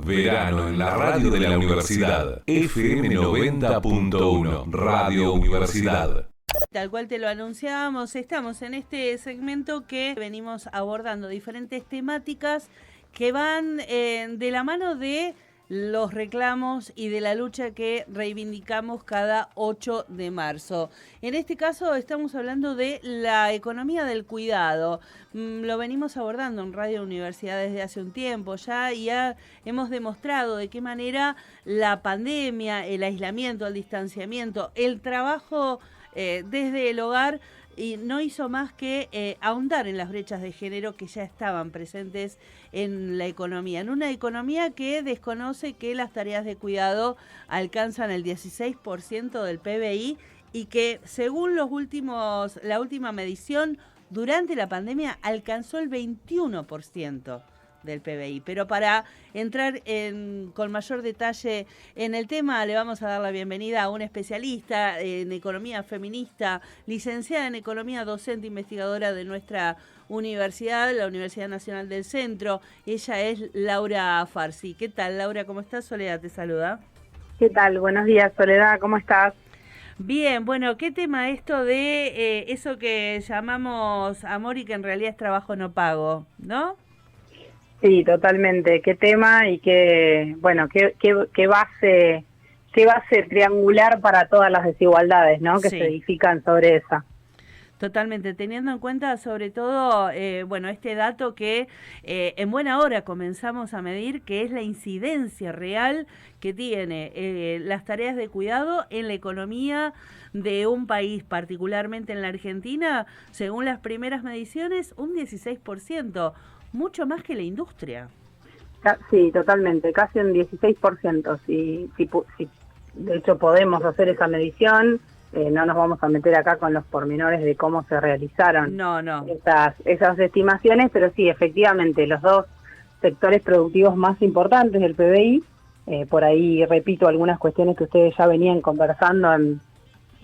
Verano en la radio de la universidad. FM 90.1, Radio Universidad. Tal cual te lo anunciábamos, estamos en este segmento que venimos abordando diferentes temáticas que van de la mano de los reclamos y de la lucha que reivindicamos cada 8 de marzo. En este caso estamos hablando de la economía del cuidado. Lo venimos abordando en Radio Universidad desde hace un tiempo ya y ya hemos demostrado de qué manera la pandemia, el aislamiento, el distanciamiento, el trabajo desde el hogar y no hizo más que ahondar en las brechas de género que ya estaban presentes en la economía, en una economía que desconoce que las tareas de cuidado alcanzan el 16% del PBI y que según la última medición durante la pandemia alcanzó el 21% del PBI. Pero para entrar con mayor detalle en el tema, le vamos a dar la bienvenida a una especialista en economía feminista, licenciada en economía, docente, investigadora de nuestra universidad, la Universidad Nacional del Centro. Ella es Laura Farsi. ¿Qué tal, Laura? ¿Cómo estás? Soledad te saluda. ¿Qué tal? Buenos días, Soledad. ¿Cómo estás? Bien, bueno, ¿qué tema esto de eso que llamamos amor y que en realidad es trabajo no pago, ¿no? Sí, totalmente. Qué tema y qué base triangular para todas las desigualdades, ¿no? Que se edifican sobre esa. Totalmente, teniendo en cuenta sobre todo, este dato que en buena hora comenzamos a medir, que es la incidencia real que tiene las tareas de cuidado en la economía de un país, particularmente en la Argentina, según las primeras mediciones, un 16%. Mucho más que la industria. Sí, totalmente, casi un 16%. Si de hecho podemos hacer esa medición, no nos vamos a meter acá con los pormenores de cómo se realizaron esas estimaciones, pero sí, efectivamente, los dos sectores productivos más importantes del PBI, por ahí repito algunas cuestiones que ustedes ya venían conversando en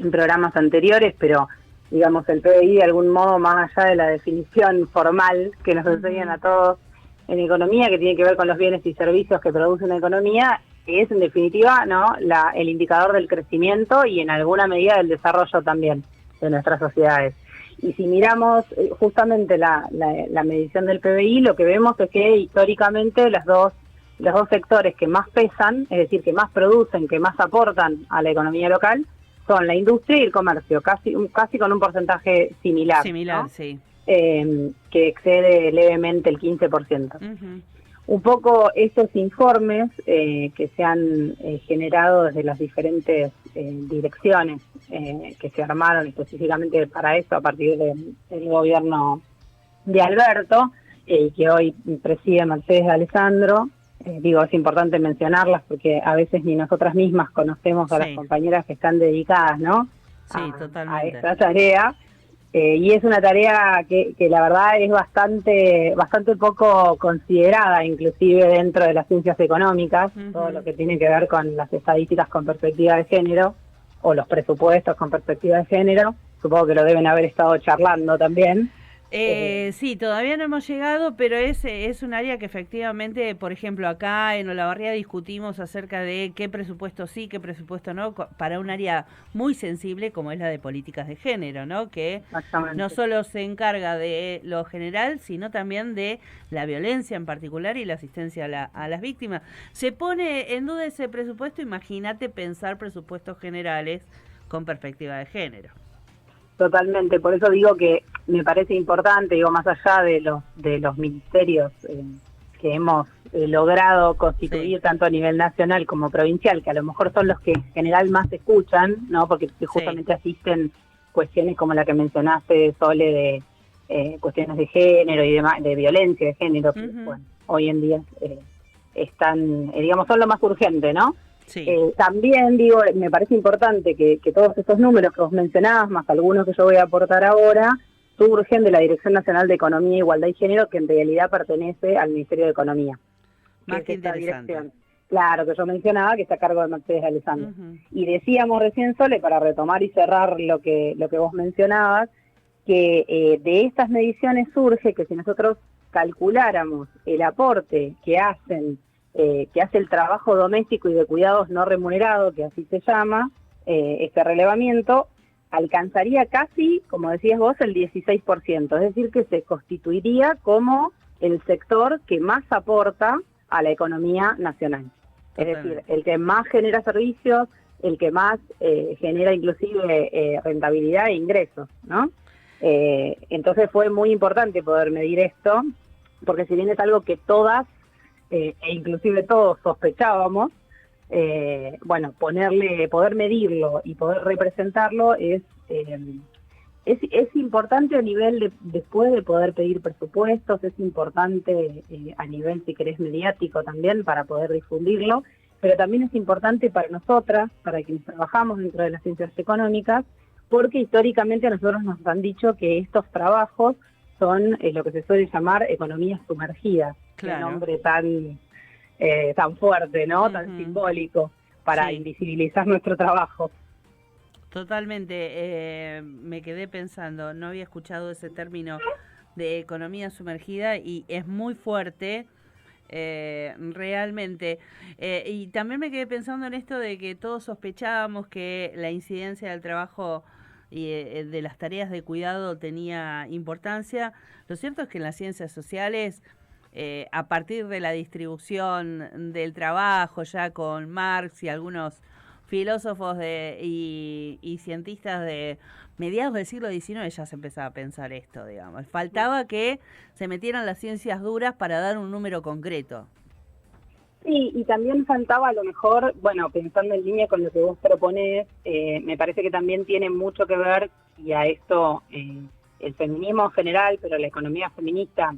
programas anteriores, pero digamos, el PBI de algún modo, más allá de la definición formal que nos enseñan a todos en economía, que tiene que ver con los bienes y servicios que produce una economía, es en definitiva el indicador del crecimiento y en alguna medida del desarrollo también de nuestras sociedades. Y si miramos justamente la medición del PBI, lo que vemos es que históricamente los dos sectores que más pesan, es decir, que más producen, que más aportan a la economía local, son la industria y el comercio, casi con un porcentaje similar, ¿no? Sí. Que excede levemente el 15%. Uh-huh. Un poco estos informes que se han generado desde las diferentes direcciones que se armaron específicamente para eso a partir del gobierno de Alberto, que hoy preside Mercedes de Alessandro. Es importante mencionarlas porque a veces ni nosotras mismas conocemos a las compañeras que están dedicadas, ¿no? A esta tarea. Y es una tarea que la verdad es bastante poco considerada, inclusive dentro de las ciencias económicas, todo lo que tiene que ver con las estadísticas con perspectiva de género, o los presupuestos con perspectiva de género. Supongo que lo deben haber estado charlando también. Sí, todavía no hemos llegado, pero es un área que efectivamente, por ejemplo, acá en Olavarría discutimos acerca de qué presupuesto sí, qué presupuesto no, para un área muy sensible como es la de políticas de género, ¿no? Que no solo se encarga de lo general, sino también de la violencia en particular y la asistencia a las víctimas. Se pone en duda ese presupuesto, imagínate pensar presupuestos generales con perspectiva de género. Totalmente, por eso digo que me parece importante, más allá de los ministerios que hemos logrado constituir tanto a nivel nacional como provincial, que a lo mejor son los que en general más escuchan, ¿no? Porque justamente asisten cuestiones como la que mencionaste, Sole, de cuestiones de género y de violencia de género, que hoy en día están, son lo más urgente, ¿no? Sí. También me parece importante que todos estos números que vos mencionabas, más algunos que yo voy a aportar ahora, surgen de la Dirección Nacional de Economía, Igualdad y Género, que en realidad pertenece al Ministerio de Economía. Más que interesante. Claro, que yo mencionaba, que está a cargo de Mercedes de Alessandro. Y decíamos recién, Sole, para retomar y cerrar lo que vos mencionabas, que de estas mediciones surge que si nosotros calculáramos el aporte que hacen que hace el trabajo doméstico y de cuidados no remunerado, que así se llama, este relevamiento, alcanzaría casi, como decías vos, el 16%, es decir, que se constituiría como el sector que más aporta a la economía nacional. Es decir, el que más genera servicios, el que más genera inclusive rentabilidad e ingresos, ¿no? Entonces fue muy importante poder medir esto, porque si bien es algo que todas, e inclusive todos sospechábamos, bueno, poder medirlo y poder representarlo es importante a nivel después de poder pedir presupuestos, es importante a nivel, si querés, mediático también para poder difundirlo, pero también es importante para nosotras, para quienes trabajamos dentro de las ciencias económicas, porque históricamente a nosotros nos han dicho que estos trabajos son lo que se suele llamar economías sumergidas, claro. Un nombre tan fuerte, ¿no? Tan simbólico para invisibilizar nuestro trabajo. Totalmente, me quedé pensando, no había escuchado ese término de economía sumergida y es muy fuerte, realmente. Y también me quedé pensando en esto de que todos sospechábamos que la incidencia del trabajo y de las tareas de cuidado tenía importancia. Lo cierto es que en las ciencias sociales, a partir de la distribución del trabajo, ya con Marx y algunos filósofos y cientistas de mediados del siglo XIX, ya se empezaba a pensar esto, digamos. Faltaba que se metieran las ciencias duras para dar un número concreto. Sí, y también faltaba a lo mejor, bueno, pensando en línea con lo que vos proponés, me parece que también tiene mucho que ver, y a esto el feminismo en general, pero la economía feminista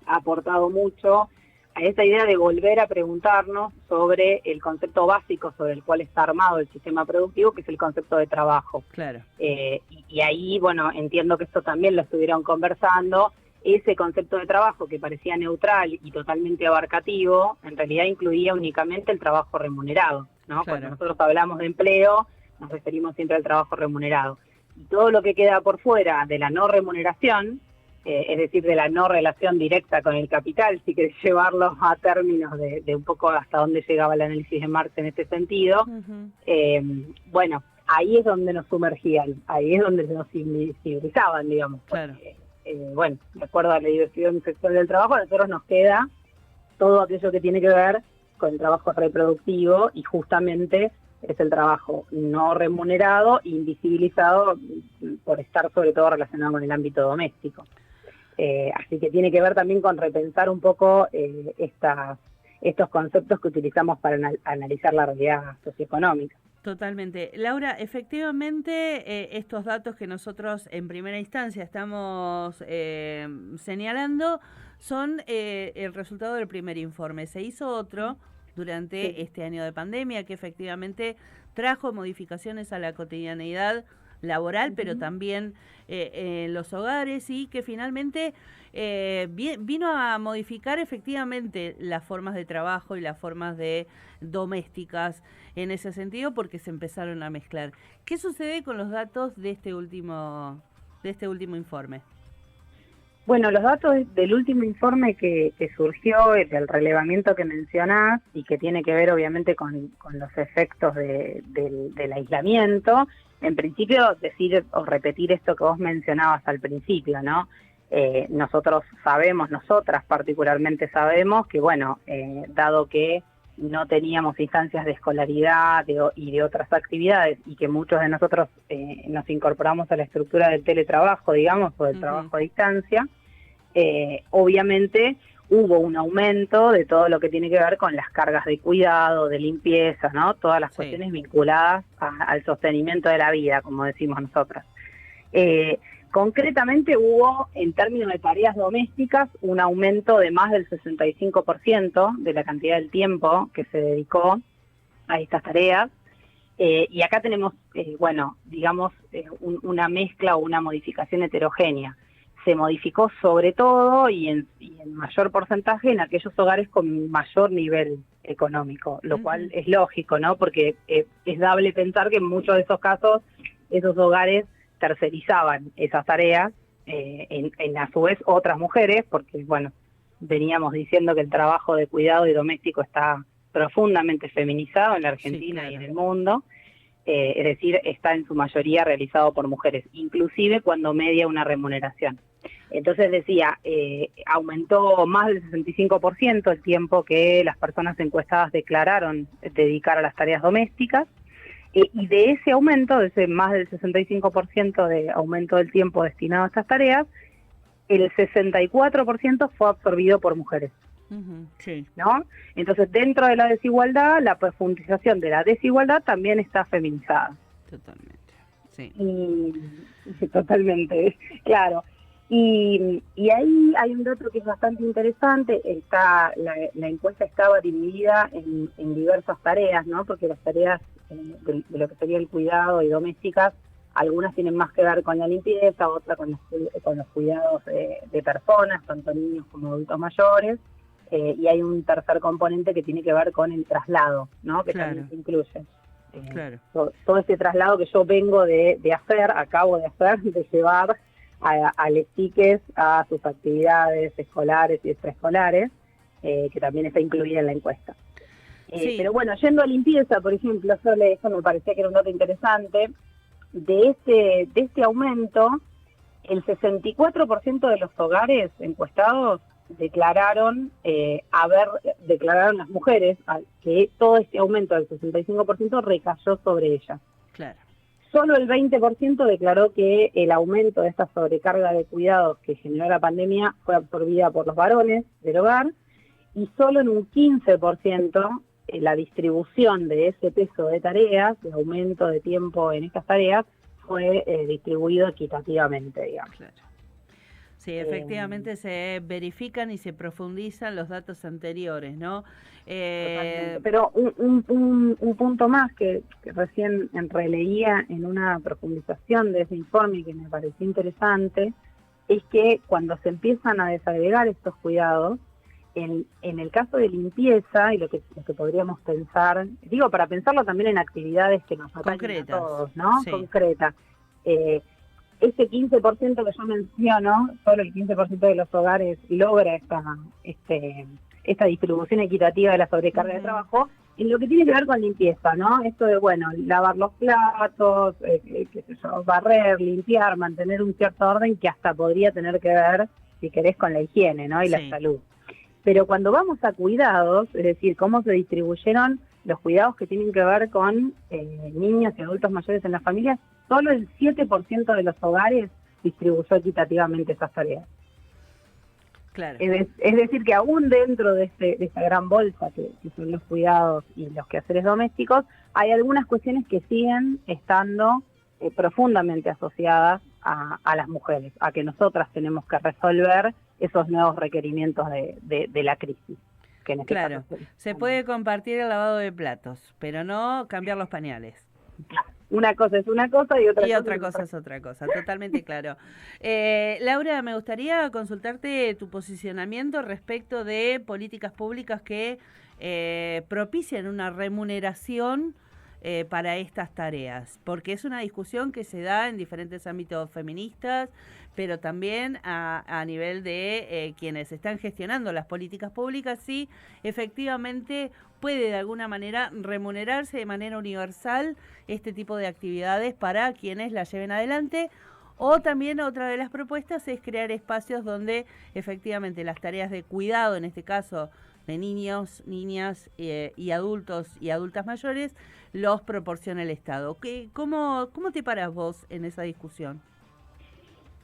ha aportado mucho, a esa idea de volver a preguntarnos sobre el concepto básico sobre el cual está armado el sistema productivo, que es el concepto de trabajo. Claro. Y ahí, bueno, entiendo que esto también lo estuvieron conversando. Ese concepto de trabajo que parecía neutral y totalmente abarcativo, en realidad incluía únicamente el trabajo remunerado, ¿no? Claro. Cuando nosotros hablamos de empleo, nos referimos siempre al trabajo remunerado. Y todo lo que queda por fuera de la no remuneración, es decir, de la no relación directa con el capital, si querés llevarlo a términos de un poco hasta dónde llegaba el análisis de Marx en este sentido, bueno, ahí es donde nos sumergían, ahí es donde nos civilizaban, digamos. Claro. Porque, bueno, de acuerdo a la diversidad sexual del trabajo, a nosotros nos queda todo aquello que tiene que ver con el trabajo reproductivo, y justamente es el trabajo no remunerado, invisibilizado por estar sobre todo relacionado con el ámbito doméstico. Así que tiene que ver también con repensar un poco estos conceptos que utilizamos para analizar la realidad socioeconómica. Totalmente. Laura, efectivamente, estos datos que nosotros en primera instancia estamos señalando son el resultado del primer informe. Se hizo otro durante este año de pandemia que efectivamente trajo modificaciones a la cotidianeidad laboral, pero también en los hogares, y que finalmente vino a modificar efectivamente las formas de trabajo y las formas de domésticas en ese sentido, porque se empezaron a mezclar. ¿Qué sucede con los datos de este último informe? Bueno, los datos del último informe que surgió, del relevamiento que mencionás, y que tiene que ver obviamente con los efectos del aislamiento, en principio decir o repetir esto que vos mencionabas al principio, ¿no? Nosotros sabemos, nosotras particularmente sabemos que, bueno, dado que no teníamos instancias de escolaridad y de otras actividades, y que muchos de nosotros nos incorporamos a la estructura del teletrabajo, digamos, o del trabajo a distancia, obviamente hubo un aumento de todo lo que tiene que ver con las cargas de cuidado, de limpieza, ¿no? Todas las cuestiones vinculadas al sostenimiento de la vida, como decimos nosotras. Concretamente hubo, en términos de tareas domésticas, un aumento de más del 65% de la cantidad del tiempo que se dedicó a estas tareas. Y acá tenemos, bueno, digamos, una mezcla o una modificación heterogénea. Se modificó sobre todo y en mayor porcentaje en aquellos hogares con mayor nivel económico, lo cual es lógico, ¿no? Porque es dable pensar que en muchos de esos casos esos hogares tercerizaban esas tareas en a su vez otras mujeres, porque, bueno, veníamos diciendo que el trabajo de cuidado y doméstico está profundamente feminizado en la Argentina, sí, claro, y en el mundo. Es decir, está en su mayoría realizado por mujeres, inclusive cuando media una remuneración. Entonces decía, aumentó más del 65% el tiempo que las personas encuestadas declararon dedicar a las tareas domésticas, y de ese aumento, de ese más del 65% de aumento del tiempo destinado a estas tareas, el 64% fue absorbido por mujeres. Sí. ¿No? Entonces, dentro de la desigualdad, la profundización de la desigualdad también está feminizada. Totalmente, sí. Totalmente, claro. Y ahí hay un dato que es bastante interesante. La encuesta estaba dividida en diversas tareas, ¿no? Porque las tareas de lo que sería el cuidado y domésticas, algunas tienen más que ver con la limpieza, otras con los cuidados de personas, tanto niños como adultos mayores. Y hay un tercer componente que tiene que ver con el traslado, ¿no? Que claro, también se incluye. Claro. Todo este traslado que yo vengo acabo de hacer, de llevar a las chiques a sus actividades escolares y extraescolares, que también está incluida en la encuesta. Sí. Pero bueno, yendo a limpieza, por ejemplo, eso me parecía que era un dato interesante. De este aumento, el 64% de los hogares encuestados declararon las mujeres que todo este aumento del 65% recayó sobre ellas. Claro. Solo el 20% declaró que el aumento de esta sobrecarga de cuidados que generó la pandemia fue absorbida por los varones del hogar, y solo en un 15% la distribución de ese peso de tareas, de aumento de tiempo en estas tareas, fue distribuido equitativamente, digamos. Claro. Sí, efectivamente se verifican y se profundizan los datos anteriores, ¿no? Pero un punto más que recién releía en una profundización de ese informe que me pareció interesante, es que cuando se empiezan a desagregar estos cuidados, en el caso de limpieza, y lo que podríamos pensar, digo, para pensarlo también en actividades que nos atañen a todos, ¿no? Sí. Concretas. Ese 15% que yo menciono, solo el 15% de los hogares logra esta distribución equitativa de la sobrecarga de trabajo, en lo que tiene que ver con limpieza, ¿no? Esto de, bueno, lavar los platos, barrer, limpiar, mantener un cierto orden que hasta podría tener que ver, si querés, con la higiene, ¿no? Y sí, la salud. Pero cuando vamos a cuidados, es decir, cómo se distribuyeron los cuidados que tienen que ver con niños y adultos mayores en las familias, solo el 7% de los hogares distribuyó equitativamente esas tareas. Claro. Es decir, que aún dentro de esta gran bolsa que son los cuidados y los quehaceres domésticos, hay algunas cuestiones que siguen estando profundamente asociadas a las mujeres, a que nosotras tenemos que resolver esos nuevos requerimientos de la crisis. Que en este claro, caso se puede compartir el lavado de platos, pero no cambiar los pañales. Una cosa es una cosa y otra cosa es otra cosa, totalmente claro. Laura, me gustaría consultarte tu posicionamiento respecto de políticas públicas que propician una remuneración para estas tareas, porque es una discusión que se da en diferentes ámbitos feministas, pero también a nivel de quienes están gestionando las políticas públicas, sí, efectivamente puede de alguna manera remunerarse de manera universal este tipo de actividades para quienes las lleven adelante. O también otra de las propuestas es crear espacios donde efectivamente las tareas de cuidado, en este caso de niños, niñas y adultos y adultas mayores, los proporciona el Estado. ¿Cómo te paras vos en esa discusión?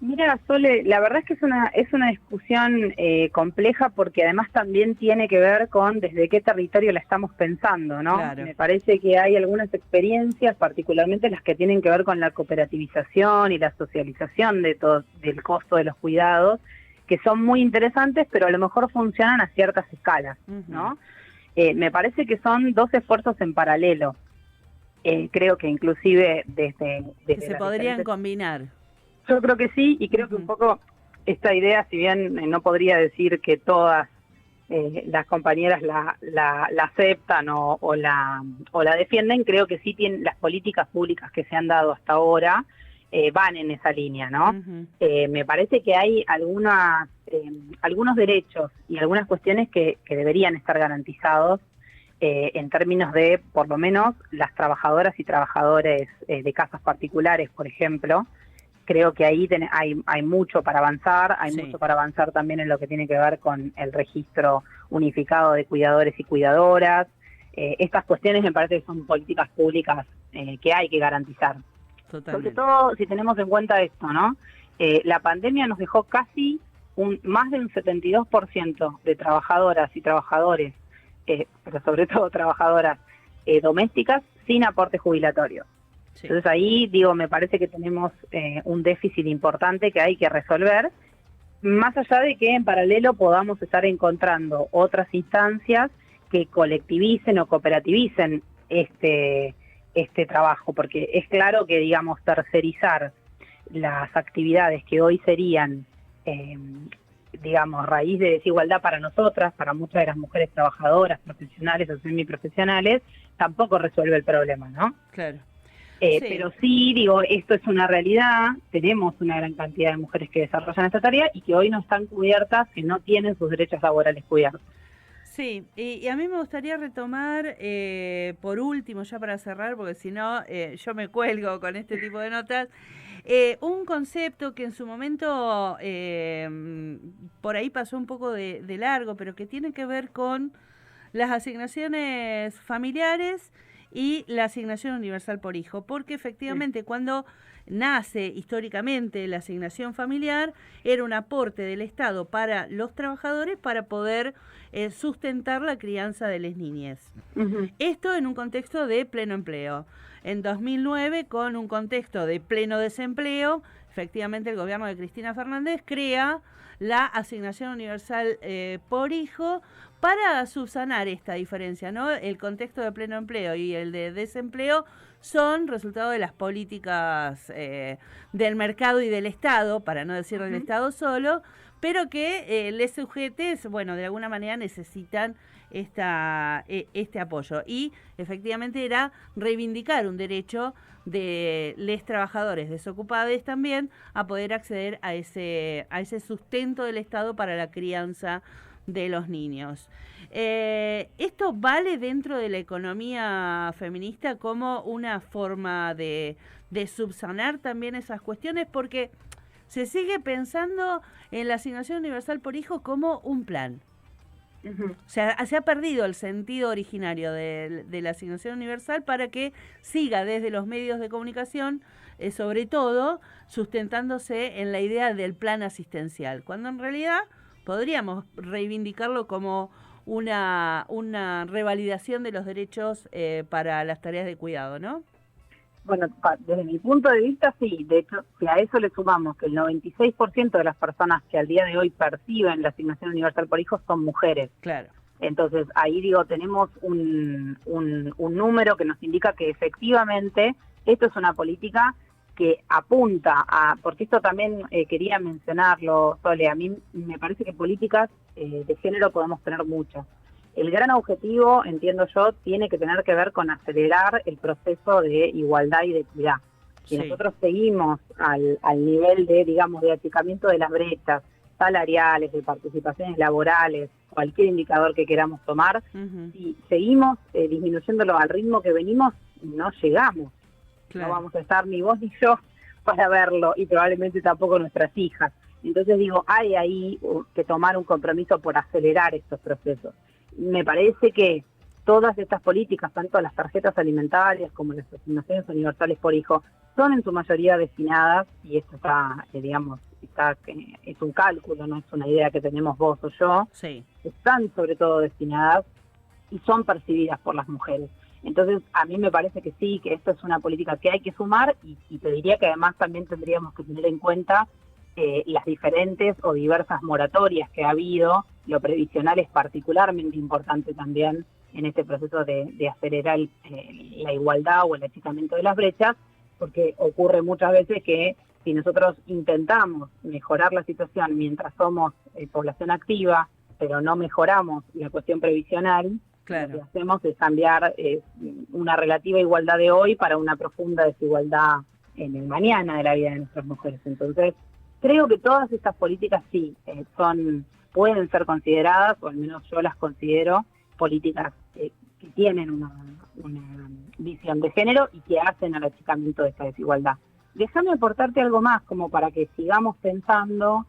Mira, Sole, la verdad es que es una discusión compleja, porque además también tiene que ver con desde qué territorio la estamos pensando, ¿no? Claro. Me parece que hay algunas experiencias, particularmente las que tienen que ver con la cooperativización y la socialización del costo de los cuidados, que son muy interesantes, pero a lo mejor funcionan a ciertas escalas, ¿no? Me parece que son dos esfuerzos en paralelo. Creo que inclusive desde que se podrían combinar. Yo creo que sí, y creo que un poco esta idea, si bien no podría decir que todas las compañeras la aceptan o la defienden, creo que sí tienen las políticas públicas que se han dado hasta ahora van en esa línea, ¿no? Me parece que hay algunas algunos derechos y algunas cuestiones que deberían estar garantizados en términos de, por lo menos, las trabajadoras y trabajadores de casas particulares, por ejemplo. Creo que ahí hay mucho para avanzar, hay mucho para avanzar también en lo que tiene que ver con el registro unificado de cuidadores y cuidadoras. Estas cuestiones me parece que son políticas públicas que hay que garantizar. Totalmente. Sobre todo si tenemos en cuenta esto, ¿no? La pandemia nos dejó casi más de un 72% de trabajadoras y trabajadores, pero sobre todo trabajadoras domésticas, sin aporte jubilatorio. Sí. Entonces ahí, me parece que tenemos un déficit importante que hay que resolver, más allá de que en paralelo podamos estar encontrando otras instancias que colectivicen o cooperativicen este trabajo, porque es claro que, tercerizar las actividades que hoy serían, raíz de desigualdad para nosotras, para muchas de las mujeres trabajadoras, profesionales o semiprofesionales, tampoco resuelve el problema, ¿no? Claro. Sí. Pero sí, esto es una realidad, tenemos una gran cantidad de mujeres que desarrollan esta tarea y que hoy no están cubiertas, que no tienen sus derechos laborales cubiertos. Sí, y a mí me gustaría retomar, por último, ya para cerrar, porque si no, yo me cuelgo con este tipo de notas, un concepto que en su momento por ahí pasó un poco de largo, pero que tiene que ver con las asignaciones familiares y la asignación universal por hijo, porque efectivamente cuando nace históricamente la asignación familiar era un aporte del Estado para los trabajadores para poder sustentar la crianza de las niñas. Uh-huh. Esto en un contexto de pleno empleo. En 2009, con un contexto de pleno desempleo, efectivamente el gobierno de Cristina Fernández crea la asignación universal por hijo para subsanar esta diferencia, ¿no? El contexto de pleno empleo y el de desempleo son resultado de las políticas del mercado y del Estado, para no decir del Estado solo, pero que les sujetes, de alguna manera necesitan este apoyo. Y efectivamente era reivindicar un derecho de los trabajadores desocupados también a poder acceder a ese sustento del Estado para la crianza de los niños. ¿Esto vale dentro de la economía feminista como una forma de subsanar también esas cuestiones? Porque se sigue pensando en la asignación universal por hijo como un plan. Uh-huh. O sea, se ha perdido el sentido originario de la asignación universal para que siga desde los medios de comunicación, sobre todo, sustentándose en la idea del plan asistencial, cuando en realidad podríamos reivindicarlo como una revalidación de los derechos para las tareas de cuidado, ¿no? Bueno, desde mi punto de vista, sí. De hecho, si a eso le sumamos que el 96% de las personas que al día de hoy perciben la asignación universal por hijos son mujeres. Claro. Entonces, ahí tenemos un número que nos indica que efectivamente esto es una política que apunta a, porque esto también quería mencionarlo, Sole, a mí me parece que políticas de género podemos tener muchas. El gran objetivo, entiendo yo, tiene que tener que ver con acelerar el proceso de igualdad y de equidad. Si nosotros seguimos al nivel de achicamiento de las brechas salariales, de participaciones laborales, cualquier indicador que queramos tomar, si seguimos disminuyéndolo al ritmo que venimos, no llegamos. Claro. No vamos a estar ni vos ni yo para verlo, y probablemente tampoco nuestras hijas. Entonces hay ahí que tomar un compromiso por acelerar estos procesos. Me parece que todas estas políticas, tanto las tarjetas alimentarias como las asignaciones universales por hijo, son en su mayoría destinadas, y esto es un cálculo, no es una idea que tenemos vos o yo, están sobre todo destinadas y son percibidas por las mujeres. Entonces, a mí me parece que sí, que esto es una política que hay que sumar, y te diría que además también tendríamos que tener en cuenta las diferentes o diversas moratorias que ha habido. Lo previsional es particularmente importante también en este proceso de acelerar la igualdad o el achicamiento de las brechas, porque ocurre muchas veces que si nosotros intentamos mejorar la situación mientras somos población activa, pero no mejoramos la cuestión previsional, claro, lo que hacemos es cambiar una relativa igualdad de hoy para una profunda desigualdad en el mañana de la vida de nuestras mujeres. Entonces, Creo que todas estas políticas sí, pueden ser consideradas, o al menos yo las considero, políticas que tienen una visión de género y que hacen al achicamiento de esta desigualdad. Déjame aportarte algo más, como para que sigamos pensando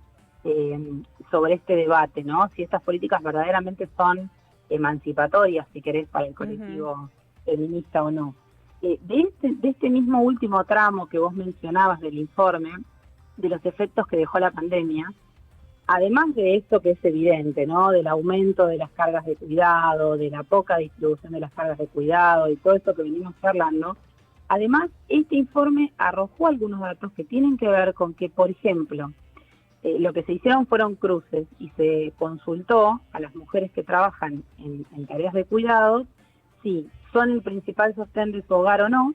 sobre este debate, ¿no? Si estas políticas verdaderamente son emancipatorias, si querés, para el colectivo feminista o no. De este mismo último tramo que vos mencionabas del informe, de los efectos que dejó la pandemia, además de esto que es evidente, ¿no? Del aumento de las cargas de cuidado, de la poca distribución de las cargas de cuidado y todo esto que venimos charlando, además este informe arrojó algunos datos que tienen que ver con que, por ejemplo, lo que se hicieron fueron cruces y se consultó a las mujeres que trabajan en tareas de cuidado si son el principal sostén de su hogar o no.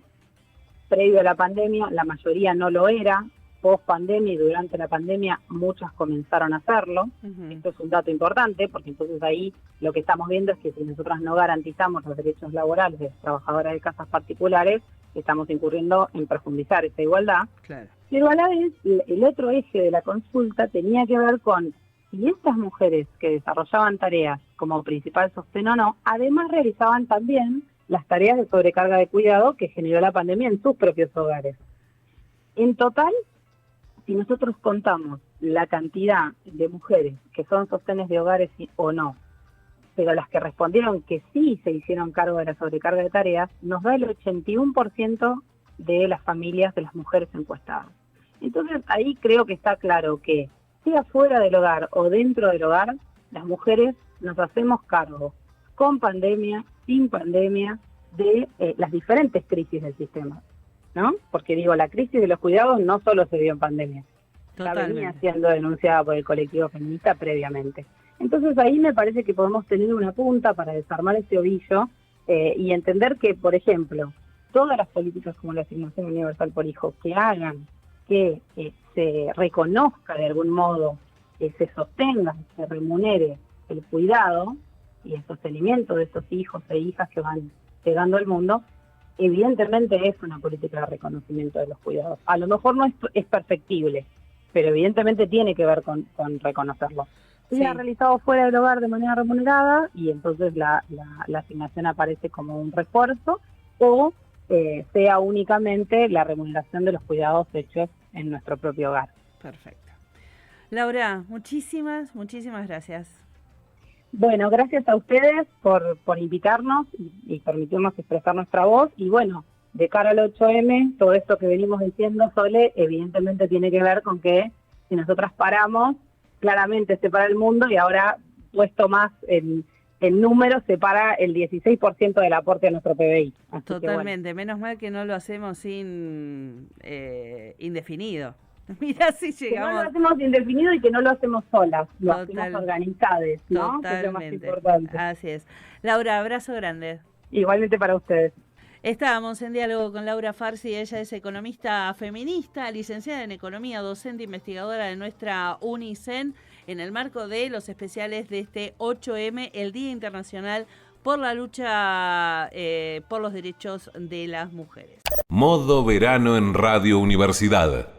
Previo a la pandemia, la mayoría no lo era. Post pandemia y durante la pandemia, muchas comenzaron a hacerlo. Esto es un dato importante, porque entonces ahí lo que estamos viendo es que si nosotras no garantizamos los derechos laborales de las trabajadoras de casas particulares, estamos incurriendo en profundizar esa igualdad. Claro. Pero a la vez, el otro eje de la consulta tenía que ver con si estas mujeres que desarrollaban tareas como principal sostén o no, además realizaban también las tareas de sobrecarga de cuidado que generó la pandemia en sus propios hogares. En total, si nosotros contamos la cantidad de mujeres que son sostenes de hogares o no, pero las que respondieron que sí se hicieron cargo de la sobrecarga de tareas, nos da el 81% de las familias de las mujeres encuestadas. Entonces ahí creo que está claro que, sea fuera del hogar o dentro del hogar, las mujeres nos hacemos cargo, con pandemia, sin pandemia, de las diferentes crisis del sistema, ¿no? Porque digo, la crisis de los cuidados no solo se dio en pandemia, ya venía siendo denunciada por el colectivo feminista previamente. Entonces ahí me parece que podemos tener una punta para desarmar este ovillo y entender que, por ejemplo, todas las políticas como la asignación universal por hijo que hagan que se reconozca de algún modo, se sostenga, se remunere el cuidado y el sostenimiento de esos hijos e hijas que van llegando al mundo, evidentemente es una política de reconocimiento de los cuidados. A lo mejor no es perfectible, pero evidentemente tiene que ver con reconocerlo. Se ha realizado fuera del hogar de manera remunerada y entonces la asignación aparece como un refuerzo, o sea únicamente la remuneración de los cuidados hechos en nuestro propio hogar. Perfecto. Laura, muchísimas gracias. Bueno, gracias a ustedes por invitarnos y permitirnos expresar nuestra voz. Y bueno, de cara al 8M, todo esto que venimos diciendo, Sole, evidentemente tiene que ver con que si nosotras paramos, claramente se para el mundo y ahora, puesto más en números, se para el 16% del aporte a nuestro PBI. Así totalmente, menos mal que no lo hacemos sin indefinido. Mira si llegamos. Que no lo hacemos indefinido y que no lo hacemos solas, lo hacemos organizadas, ¿no? Totalmente. Que es lo más importante. Así es. Laura, abrazo grande. Igualmente para ustedes. Estábamos en diálogo con Laura Farsi, ella es economista feminista, licenciada en Economía, docente investigadora de nuestra UNICEN, en el marco de los especiales de este 8M, el Día Internacional por la lucha por los derechos de las mujeres. Modo verano en Radio Universidad.